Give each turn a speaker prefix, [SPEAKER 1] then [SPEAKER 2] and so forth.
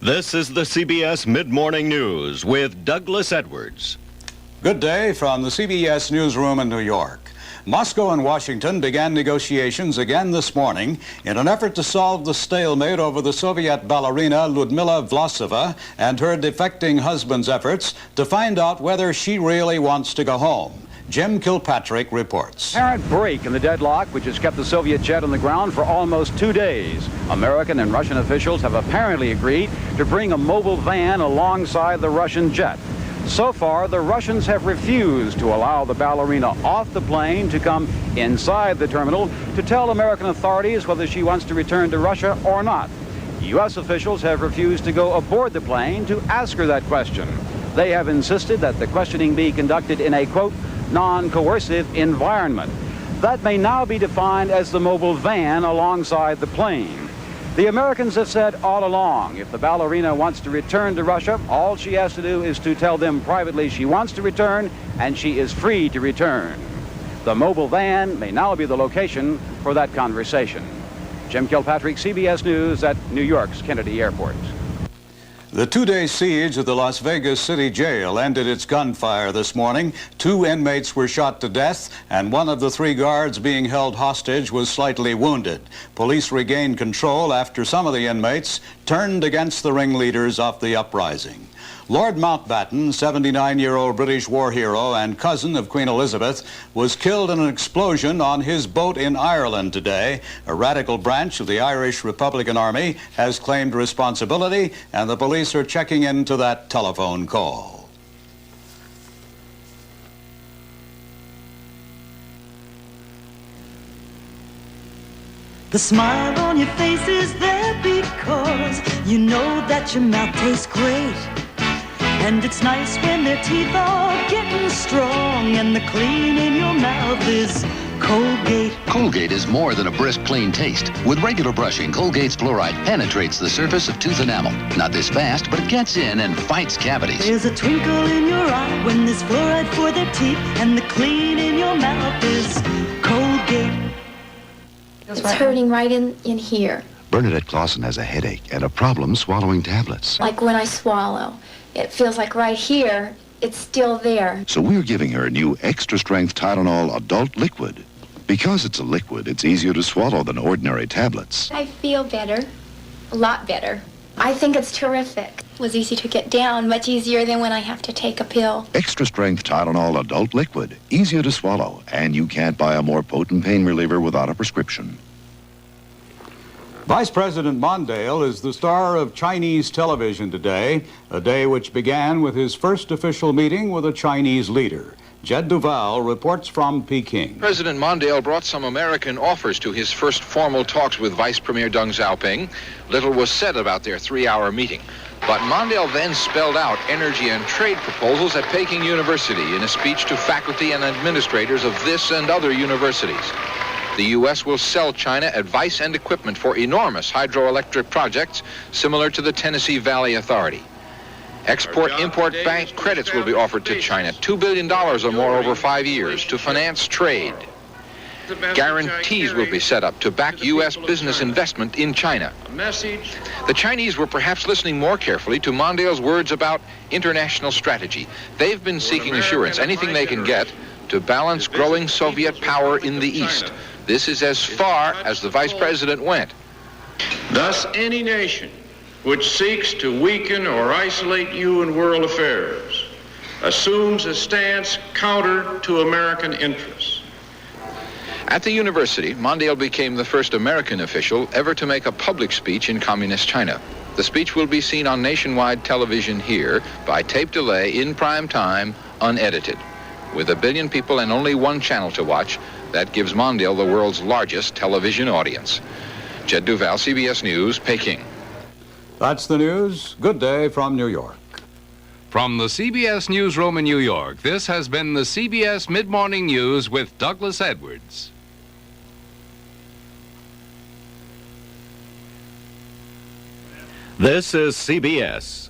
[SPEAKER 1] This is the CBS Mid-Morning News with Douglas Edwards.
[SPEAKER 2] Good day from the CBS newsroom in New York. Moscow and Washington began negotiations again this morning in an effort to solve the stalemate over the Soviet ballerina Lyudmila Vlasova and her defecting husband's efforts to find out whether she really wants to go home. Jim Kilpatrick reports.
[SPEAKER 3] Apparent break in the deadlock, which has kept the Soviet jet on the ground for almost 2 days. American and Russian officials have apparently agreed to bring a mobile van alongside the Russian jet. So far, the Russians have refused to allow the ballerina off the plane to come inside the terminal to tell American authorities whether she wants to return to Russia or not. U.S. officials have refused to go aboard the plane to ask her that question. They have insisted that the questioning be conducted in a, quote, non-coercive environment. That may now be defined as the mobile van alongside the plane. The Americans have said all along, if the ballerina wants to return to Russia, all she has to do is to tell them privately she wants to return, and she is free to return. The mobile van may now be the location for that conversation. Jim Kilpatrick, CBS News at New York's Kennedy Airport.
[SPEAKER 2] The 2-day siege of the Las Vegas City Jail ended its gunfire this morning. 2 inmates were shot to death, and one of the 3 guards being held hostage was slightly wounded. Police regained control after some of the inmates turned against the ringleaders of the uprising. Lord Mountbatten, 79-year-old British war hero and cousin of Queen Elizabeth, was killed in an explosion on his boat in Ireland today. A radical branch of the Irish Republican Army has claimed responsibility, and the police are checking into that telephone call.
[SPEAKER 4] The smile on your face is there because you know that your mouth tastes great. And it's nice when their teeth are getting strong and the clean in your mouth is Colgate.
[SPEAKER 5] Colgate is more than a brisk, clean taste. With regular brushing, Colgate's fluoride penetrates the surface of tooth enamel. Not this fast, but it gets in and fights cavities.
[SPEAKER 4] There's a twinkle in your eye when there's fluoride for their teeth, and the clean in your mouth is Colgate.
[SPEAKER 6] It's hurting right in here.
[SPEAKER 7] Bernadette Clausen has a headache and a problem swallowing tablets.
[SPEAKER 6] Like when I swallow, it feels like right here, it's still there.
[SPEAKER 7] So we're giving her a new extra-strength Tylenol adult liquid. Because it's a liquid, it's easier to swallow than ordinary tablets.
[SPEAKER 6] I feel better, a lot better. I think it's terrific. It was easy to get down, much easier than when I have to take a pill.
[SPEAKER 7] Extra-strength Tylenol adult liquid, easier to swallow, and you can't buy a more potent pain reliever without a prescription.
[SPEAKER 2] Vice President Mondale is the star of Chinese television today, a day which began with his first official meeting with a Chinese leader. Jed Duval reports from Peking.
[SPEAKER 8] President Mondale brought some American offers to his first formal talks with Vice Premier Deng Xiaoping. Little was said about their 3-hour meeting. But Mondale then spelled out energy and trade proposals at Peking University in a speech to faculty and administrators of this and other universities. The U.S. will sell China advice and equipment for enormous hydroelectric projects similar to the Tennessee Valley Authority. Export-import bank credits will be offered to China, $2 billion or more over 5 years to finance trade. Guarantees will be set up to back U.S. business investment in China. The Chinese were perhaps listening more carefully to Mondale's words about international strategy. They've been seeking assurance, anything they can get, to balance growing Soviet power in the East. This is as far as the Vice President went.
[SPEAKER 9] Thus, any nation which seeks to weaken or isolate you in world affairs assumes a stance counter to American interests.
[SPEAKER 8] At the university, Mondale became the first American official ever to make a public speech in communist China. The speech will be seen on nationwide television here by tape delay in prime time, unedited. With 1 billion people and only 1 channel to watch, that gives Mondale the world's largest television audience. Jed Duval, CBS News, Peking.
[SPEAKER 2] That's the news. Good day from New York.
[SPEAKER 10] From the CBS Newsroom in New York, this has been the CBS Mid-Morning News with Douglas Edwards.
[SPEAKER 1] This is CBS.